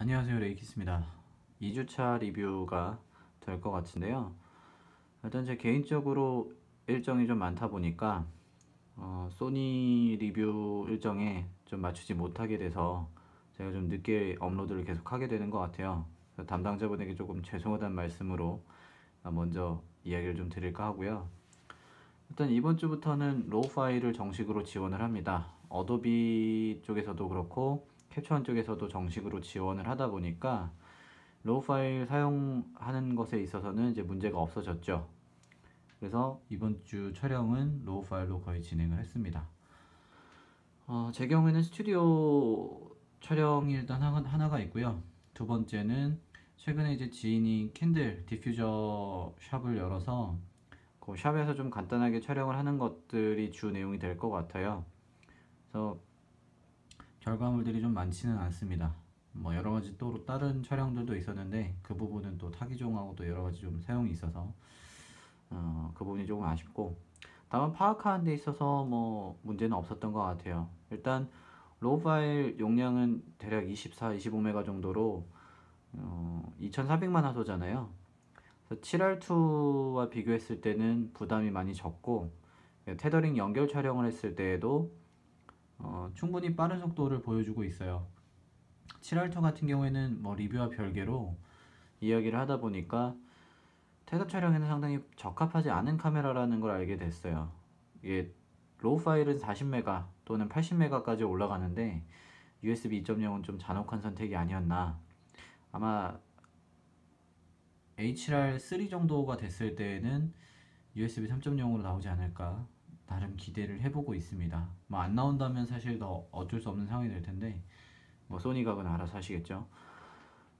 안녕하세요, 레이키스입니다. 2주차 리뷰가 될 것 같은데요. 일단 제 개인적으로 일정이 좀 많다 보니까 소니 리뷰 일정에 좀 맞추지 못하게 돼서 제가 좀 늦게 업로드를 계속 하게 되는 것 같아요. 그래서 담당자분에게 조금 죄송하다는 말씀으로 먼저 이야기를 좀 드릴까 하고요. 일단 이번 주부터는 로우 파일을 정식으로 지원을 합니다. 어도비 쪽에서도 그렇고 캡처원 쪽에서도 정식으로 지원을 하다 보니까 로우 파일 사용하는 것에 있어서는 이제 문제가 없어졌죠. 그래서 이번 주 촬영은 로우 파일로 거의 진행을 했습니다. 제 경우에는 스튜디오 촬영이 일단 하나가 있고요. 두 번째는 최근에 이제 지인이 캔들 디퓨저 샵을 열어서 그 샵에서 좀 간단하게 촬영을 하는 것들이 주 내용이 될 것 같아요. 그래서 결과물들이 좀 많지는 않습니다. 뭐 여러 가지 또 다른 촬영들도 있었는데 그 부분은 또 타기종하고 또 여러 가지 좀 사용이 있어서 그 부분이 조금 아쉽고, 다만 파악하는 데 있어서 뭐 문제는 없었던 것 같아요. 일단 로우 파일 용량은 대략 24, 25메가 정도로 2400만 화소잖아요. 그래서 7R2와 비교했을 때는 부담이 많이 적고, 테더링 연결 촬영을 했을 때에도 충분히 빠른 속도를 보여주고 있어요. 7R2 같은 경우에는 뭐 리뷰와 별개로 이야기를 하다 보니까 테더 촬영에는 상당히 적합하지 않은 카메라라는 걸 알게 됐어요. 이게 로우 파일은 40메가 또는 80메가까지 올라가는데 USB 2.0은 좀 잔혹한 선택이 아니었나. 아마 HDR3 정도가 됐을 때에는 USB 3.0으로 나오지 않을까 나름 기대를 해보고 있습니다. 뭐 안 나온다면 사실 더 어쩔 수 없는 상황이 될 텐데 뭐 소니가 그건 알아서 하시겠죠.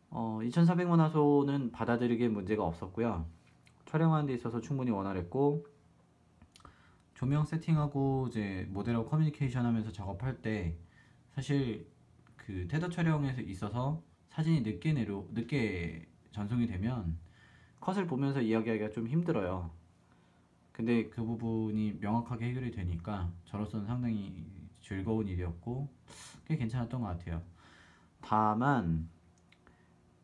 2400만 화소는 받아들이기에 문제가 없었고요. 촬영하는 데 있어서 충분히 원활했고, 조명 세팅하고 이제 모델하고 커뮤니케이션 하면서 작업할 때 사실 그 테더 촬영에 있어서 사진이 늦게 전송이 되면 컷을 보면서 이야기하기가 좀 힘들어요. 근데 그 부분이 명확하게 해결이 되니까 저로서는 상당히 즐거운 일이었고 꽤 괜찮았던 것 같아요. 다만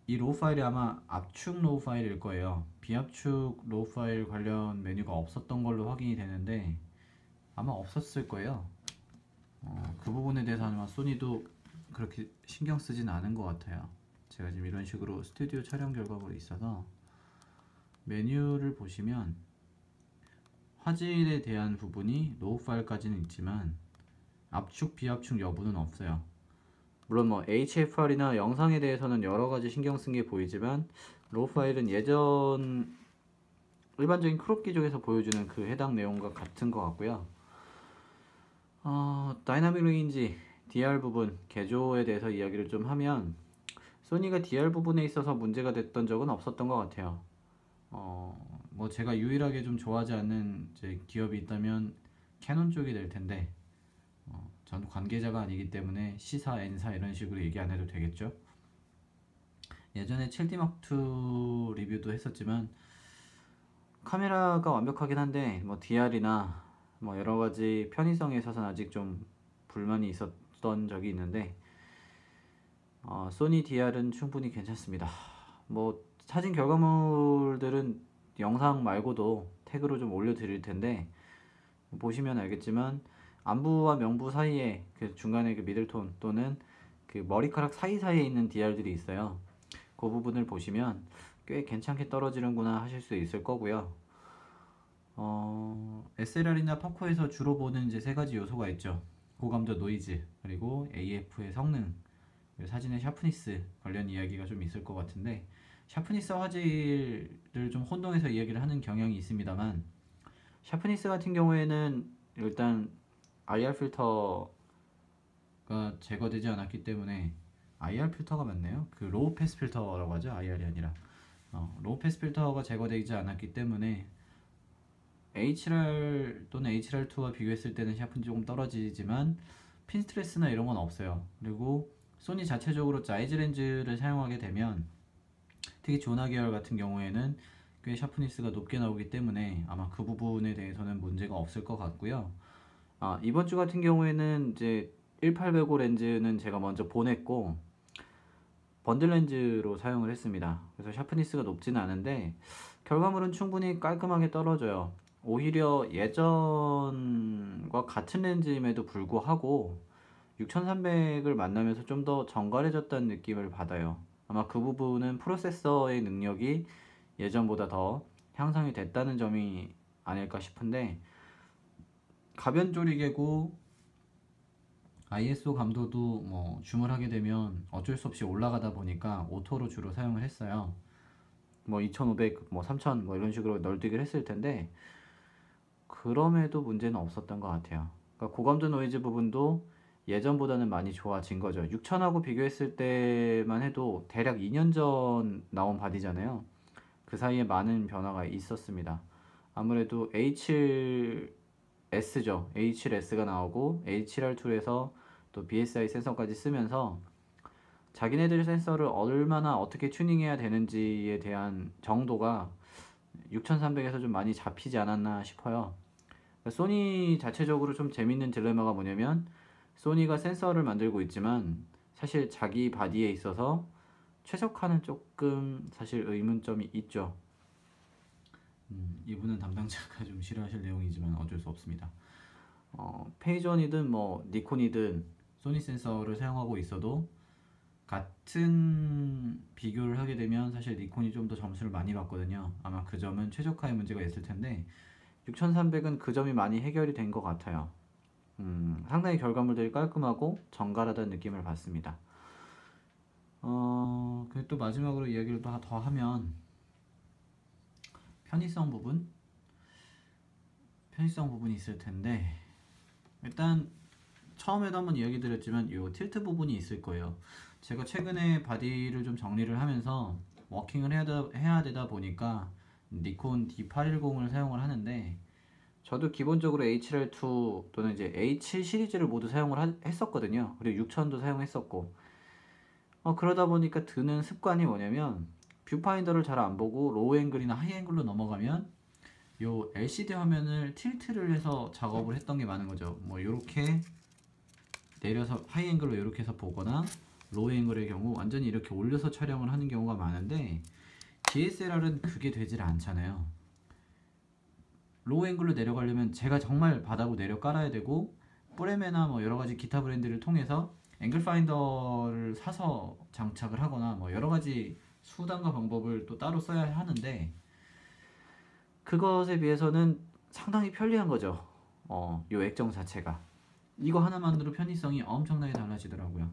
이 로우 파일이 아마 압축 로우 파일일 거예요. 비압축 로우 파일 관련 메뉴가 없었던 걸로 확인이 되는데 아마 없었을 거예요. 그 부분에 대해서 아마 소니도 그렇게 신경 쓰진 않은 것 같아요. 제가 지금 이런 식으로 스튜디오 촬영 결과물이 있어서 메뉴를 보시면 화질에 대한 부분이 로우 파일까지는 있지만 압축 비압축 여부는 없어요. 물론 뭐 HFR이나 영상에 대해서는 여러 가지 신경 쓴 게 보이지만 로우 파일은 예전 일반적인 크롭 기종에서 보여주는 그 해당 내용과 같은 것 같고요. 다이나믹 레인지 DR 부분 개조에 대해서 이야기를 좀 하면 소니가 DR 부분에 있어서 문제가 됐던 적은 없었던 것 같아요. 뭐 제가 유일하게 좀 좋아하지 않는 이제 기업이 있다면 캐논 쪽이 될 텐데 저는 관계자가 아니기 때문에 C사, N사 이런 식으로 얘기 안 해도 되겠죠. 예전에 첼디막2 리뷰도 했었지만 카메라가 완벽하긴 한데 뭐 DR이나 뭐 여러 가지 편의성에 있어서는 아직 좀 불만이 있었던 적이 있는데 소니 DR은 충분히 괜찮습니다. 뭐 사진 결과물들은 영상 말고도 태그로 좀 올려드릴 텐데 보시면 알겠지만 안부와 명부 사이에 그 중간에 그 미들톤 또는 그 머리카락 사이사이에 있는 DR들이 있어요. 그 부분을 보시면 꽤 괜찮게 떨어지는구나 하실 수 있을 거고요. SLR이나 파코에서 주로 보는 이제 세 가지 요소가 있죠. 고감도 노이즈, 그리고 AF의 성능, 그리고 사진의 샤프니스 관련 이야기가 좀 있을 것 같은데, 샤프니스 화질을 좀 혼동해서 이야기를 하는 경향이 있습니다만, 샤프니스 같은 경우에는 일단 IR 필터가 제거되지 않았기 때문에, IR 필터가 맞네요. 그 로우 패스 필터라고 하죠. IR이 아니라 로우 패스 필터가 제거되지 않았기 때문에 HDR 또는 HDR2와 비교했을 때는 샤프는 조금 떨어지지만 핀 스트레스나 이런 건 없어요. 그리고 소니 자체적으로 자이즈 렌즈를 사용하게 되면 특히 조나 계열 같은 경우에는 꽤 샤프니스가 높게 나오기 때문에 아마 그 부분에 대해서는 문제가 없을 것 같고요. 이번 주 같은 경우에는 이제 1800호 렌즈는 제가 먼저 보냈고 번들 렌즈로 사용을 했습니다. 그래서 샤프니스가 높지는 않은데 결과물은 충분히 깔끔하게 떨어져요. 오히려 예전과 같은 렌즈임에도 불구하고 6300을 만나면서 좀 더 정갈해졌다는 느낌을 받아요. 아마 그 부분은 프로세서의 능력이 예전보다 더 향상이 됐다는 점이 아닐까 싶은데, 가변 조리개고 ISO 감도도 뭐 줌을 하게 되면 어쩔 수 없이 올라가다 보니까 오토로 주로 사용을 했어요. 뭐 2500, 뭐 3000 뭐 이런 식으로 널뛰기를 했을 텐데 그럼에도 문제는 없었던 것 같아요. 그러니까 고감도 노이즈 부분도 예전보다는 많이 좋아진 거죠. 6000하고 비교했을 때만 해도 대략 2년 전 나온 바디잖아요. 그 사이에 많은 변화가 있었습니다. 아무래도 A7S죠. A7S가 나오고 A7R2에서 또 BSI 센서까지 쓰면서 자기네들 센서를 얼마나 어떻게 튜닝해야 되는지에 대한 정도가 6300에서 좀 많이 잡히지 않았나 싶어요. 소니 자체적으로 좀 재밌는 딜레마가 뭐냐면, 소니가 센서를 만들고 있지만 사실 자기 바디에 있어서 최적화는 조금 사실 의문점이 있죠. 이분은 담당자가 좀 싫어하실 내용이지만 어쩔 수 없습니다. 페이전이든 뭐 니콘이든 소니 센서를 사용하고 있어도 같은 비교를 하게 되면 사실 니콘이 좀 더 점수를 많이 받거든요. 아마 그 점은 최적화의 문제가 있을 텐데 6300은 그 점이 많이 해결이 된 것 같아요. 상당히 결과물들이 깔끔하고 정갈하다는 느낌을 받습니다. 그리고 또 마지막으로 이야기를 더 하면 편의성 부분이 있을 텐데, 일단 처음에도 한번 이야기 드렸지만 이 틸트 부분이 있을 거예요. 제가 최근에 바디를 좀 정리를 하면서 워킹을 해야 되다 보니까 니콘 D810을 사용을 하는데, 저도 기본적으로 HL2 또는 이제 A7 시리즈를 모두 사용을 했었거든요. 그리고 6000도 사용했었고, 그러다 보니까 드는 습관이 뭐냐면, 뷰파인더를 잘 안 보고 로우 앵글이나 하이 앵글로 넘어가면 요 LCD 화면을 틸트를 해서 작업을 했던 게 많은 거죠. 뭐 요렇게 내려서 하이 앵글로 이렇게 해서 보거나, 로우 앵글의 경우 완전히 이렇게 올려서 촬영을 하는 경우가 많은데, DSLR은 그게 되질 않잖아요. 로우 앵글로 내려가려면 제가 정말 바닥으로 내려 깔아야 되고, 뿌레메나 뭐 여러가지 기타 브랜드를 통해서 앵글 파인더를 사서 장착을 하거나 뭐 여러가지 수단과 방법을 또 따로 써야 하는데, 그것에 비해서는 상당히 편리한 거죠. 요 액정 자체가. 이거 하나만으로 편의성이 엄청나게 달라지더라고요.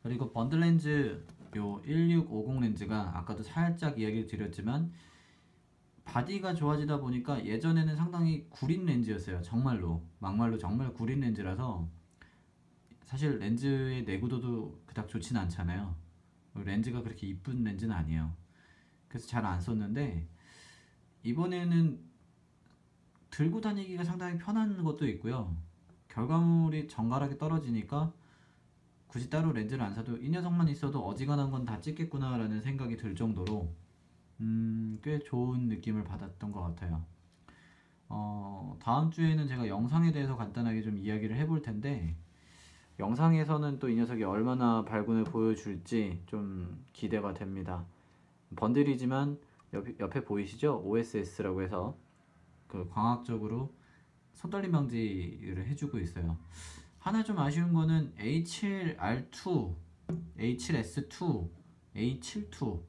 그리고 번들 렌즈 요 1650 렌즈가 아까도 살짝 이야기를 드렸지만 바디가 좋아지다 보니까 예전에는 상당히 구린 렌즈였어요. 정말로 막말로 정말 구린 렌즈라서 사실 렌즈의 내구도도 그닥 좋진 않잖아요. 렌즈가 그렇게 이쁜 렌즈는 아니에요. 그래서 잘 안 썼는데, 이번에는 들고 다니기가 상당히 편한 것도 있고요. 결과물이 정갈하게 떨어지니까 굳이 따로 렌즈를 안 사도 이 녀석만 있어도 어지간한 건 다 찍겠구나 라는 생각이 들 정도로 꽤 좋은 느낌을 받았던 것 같아요. 다음 주에는 제가 영상에 대해서 간단하게 좀 이야기를 해볼 텐데, 영상에서는 또 이 녀석이 얼마나 발군을 보여줄지 좀 기대가 됩니다. 번들이지만 옆에 보이시죠? OSS라고 해서 그 광학적으로 손떨림 방지를 해주고 있어요. 하나 좀 아쉬운 거는 A7R2, A7S2, A72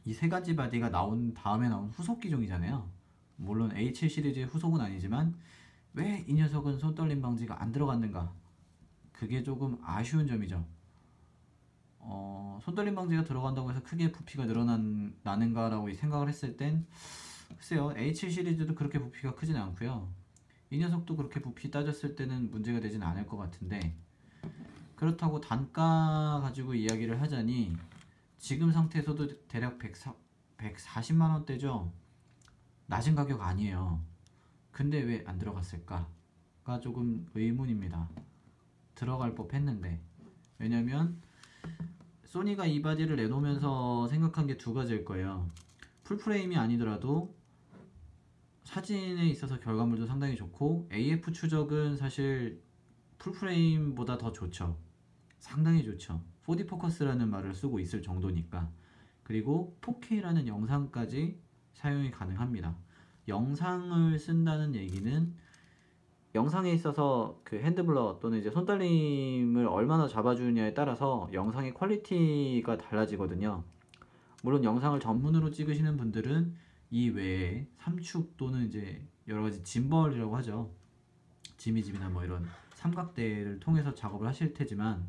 이 세 가지 바디가 나온 다음에 나온 후속 기종이잖아요. 물론 A7 시리즈의 후속은 아니지만 왜 이 녀석은 손떨림 방지가 안 들어갔는가, 그게 조금 아쉬운 점이죠. 손떨림 방지가 들어간다고 해서 크게 부피가 늘어나는가 라고 생각을 했을 땐 글쎄요, A7 시리즈도 그렇게 부피가 크진 않고요. 이 녀석도 그렇게 부피 따졌을 때는 문제가 되진 않을 것 같은데, 그렇다고 단가 가지고 이야기를 하자니 지금 상태에서도 대략 140만원대죠. 낮은 가격 아니에요. 근데 왜 안 들어갔을까가 조금 의문입니다. 들어갈 법 했는데. 왜냐면 소니가 이 바디를 내놓으면서 생각한 게 두 가지일 거예요. 풀프레임이 아니더라도 사진에 있어서 결과물도 상당히 좋고, AF 추적은 사실 풀프레임보다 더 좋죠. 상당히 좋죠. 4D 포커스라는 말을 쓰고 있을 정도니까. 그리고 4K라는 영상까지 사용이 가능합니다. 영상을 쓴다는 얘기는 영상에 있어서 그 핸드블러 또는 이제 손떨림을 얼마나 잡아주느냐에 따라서 영상의 퀄리티가 달라지거든요. 물론 영상을 전문으로 찍으시는 분들은 이 외에 삼축 또는 이제 여러 가지 짐벌이라고 하죠. 지미집이나 뭐 이런 삼각대를 통해서 작업을 하실 테지만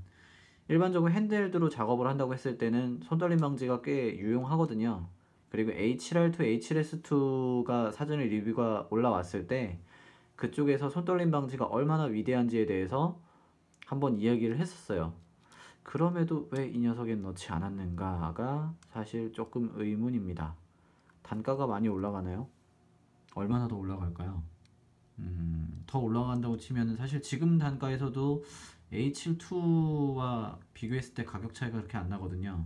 일반적으로 핸드헬드로 작업을 한다고 했을 때는 손떨림 방지가 꽤 유용하거든요. 그리고 HLR2, HLS2가 사전에 리뷰가 올라왔을 때 그쪽에서 손떨림 방지가 얼마나 위대한지에 대해서 한번 이야기를 했었어요. 그럼에도 왜 이 녀석엔 넣지 않았는가가 사실 조금 의문입니다. 단가가 많이 올라가나요? 얼마나 더 올라갈까요? 더 올라간다고 치면 사실 지금 단가에서도 H2와 비교했을 때 가격 차이가 그렇게 안 나거든요.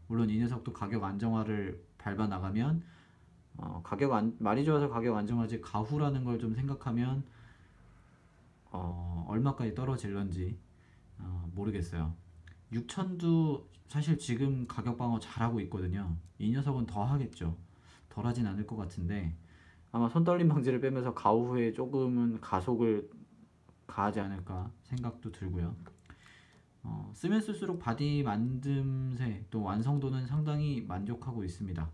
물론 이 녀석도 가격 안정화를 밟아 나가면 말이 좋아서 가격 안정화지 가후라는 걸 좀 생각하면 얼마까지 떨어질런지 모르겠어요. 6000도 사실 지금 가격 방어 잘하고 있거든요. 이 녀석은 더 하겠죠. 덜 하진 않을 것 같은데 아마 손떨림 방지를 빼면서 가후 후에 조금은 가속을 가하지 않을까 생각도 들고요. 쓰면 쓸수록 바디 만듦새 또 완성도는 상당히 만족하고 있습니다.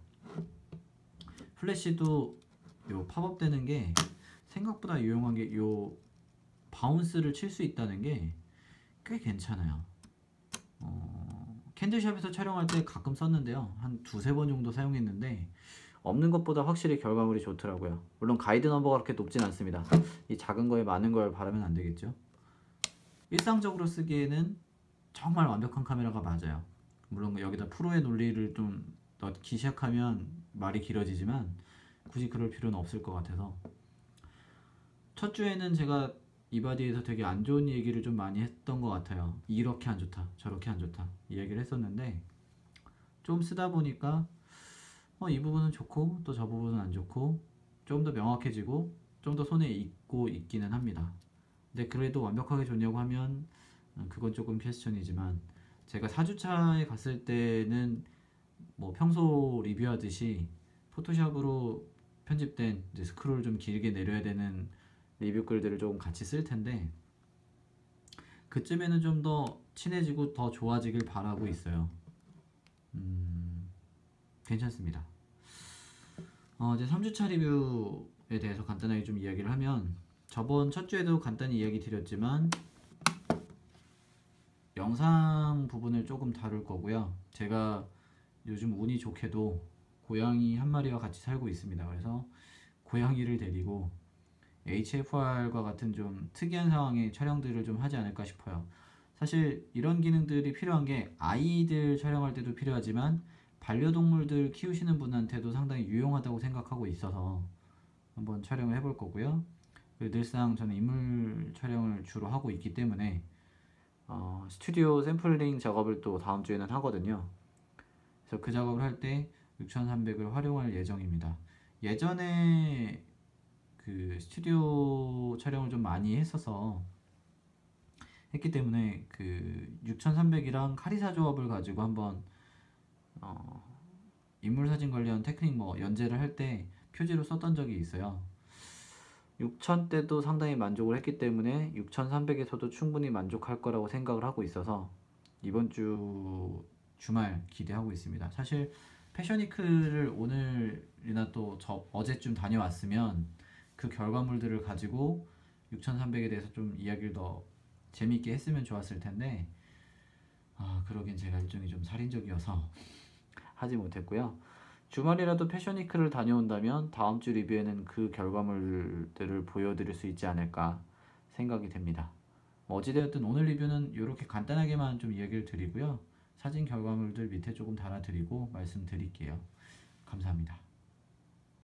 플래시도 요 팝업 되는 게 생각보다 유용한 게 요 바운스를 칠 수 있다는 게 꽤 괜찮아요. 캔들샵에서 촬영할 때 가끔 썼는데요. 한 두세 번 정도 사용했는데 없는 것보다 확실히 결과물이 좋더라고요. 물론 가이드 넘버가 그렇게 높진 않습니다. 이 작은 거에 많은 걸 바라면 안 되겠죠. 일상적으로 쓰기에는 정말 완벽한 카메라가 맞아요. 물론 여기다 프로의 논리를 좀 넣기 시작하면 말이 길어지지만 굳이 그럴 필요는 없을 것 같아서 첫 주에는 제가 이바디에서 되게 안 좋은 얘기를 좀 많이 했던 것 같아요. 이렇게 안 좋다 저렇게 안 좋다 이 얘기를 했었는데 좀 쓰다 보니까 이 부분은 좋고 또 저 부분은 안 좋고 좀 더 명확해지고 좀 더 손에 익고 있기는 합니다. 근데 그래도 완벽하게 좋냐고 하면 그건 조금 퀘스천이지만 제가 4주차에 갔을 때는 뭐 평소 리뷰하듯이 포토샵으로 편집된 이제 스크롤 좀 길게 내려야 되는 리뷰 글들을 조금 같이 쓸 텐데 그쯤에는 좀 더 친해지고 더 좋아지길 바라고 있어요. 괜찮습니다. 이제 3주차 리뷰에 대해서 간단하게 좀 이야기를 하면 저번 첫 주에도 간단히 이야기 드렸지만 영상 부분을 조금 다룰 거고요. 제가 요즘 운이 좋게도 고양이 한 마리와 같이 살고 있습니다. 그래서 고양이를 데리고 HFR과 같은 좀 특이한 상황의 촬영들을 좀 하지 않을까 싶어요. 사실 이런 기능들이 필요한 게 아이들 촬영할 때도 필요하지만 반려동물들 키우시는 분한테도 상당히 유용하다고 생각하고 있어서 한번 촬영을 해볼 거고요. 늘상 저는 인물 촬영을 주로 하고 있기 때문에 스튜디오 샘플링 작업을 또 다음 주에는 하거든요. 그래서 그 작업을 할 때 6300을 활용할 예정입니다. 예전에 그 스튜디오 촬영을 좀 많이 했기 때문에 그 6300이랑 카리사 조합을 가지고 한번 인물사진 관련 테크닉 뭐 연재를 할 때 표지로 썼던 적이 있어요. 6000 때도 상당히 만족을 했기 때문에 6300에서도 충분히 만족할 거라고 생각을 하고 있어서 이번 주 주말 기대하고 있습니다. 사실 패션위크를 오늘이나 또 어제쯤 다녀왔으면 그 결과물들을 가지고 6300에 대해서 좀 이야기를 더 재미있게 했으면 좋았을 텐데 그러긴 제가 일정이 좀 살인적이어서 하지 못했고요. 주말이라도 패션위크를 다녀온다면 다음 주 리뷰에는 그 결과물들을 보여드릴 수 있지 않을까 생각이 됩니다. 어찌되었든 오늘 리뷰는 이렇게 간단하게만 좀 이야기를 드리고요. 사진 결과물들 밑에 조금 달아드리고 말씀드릴게요. 감사합니다.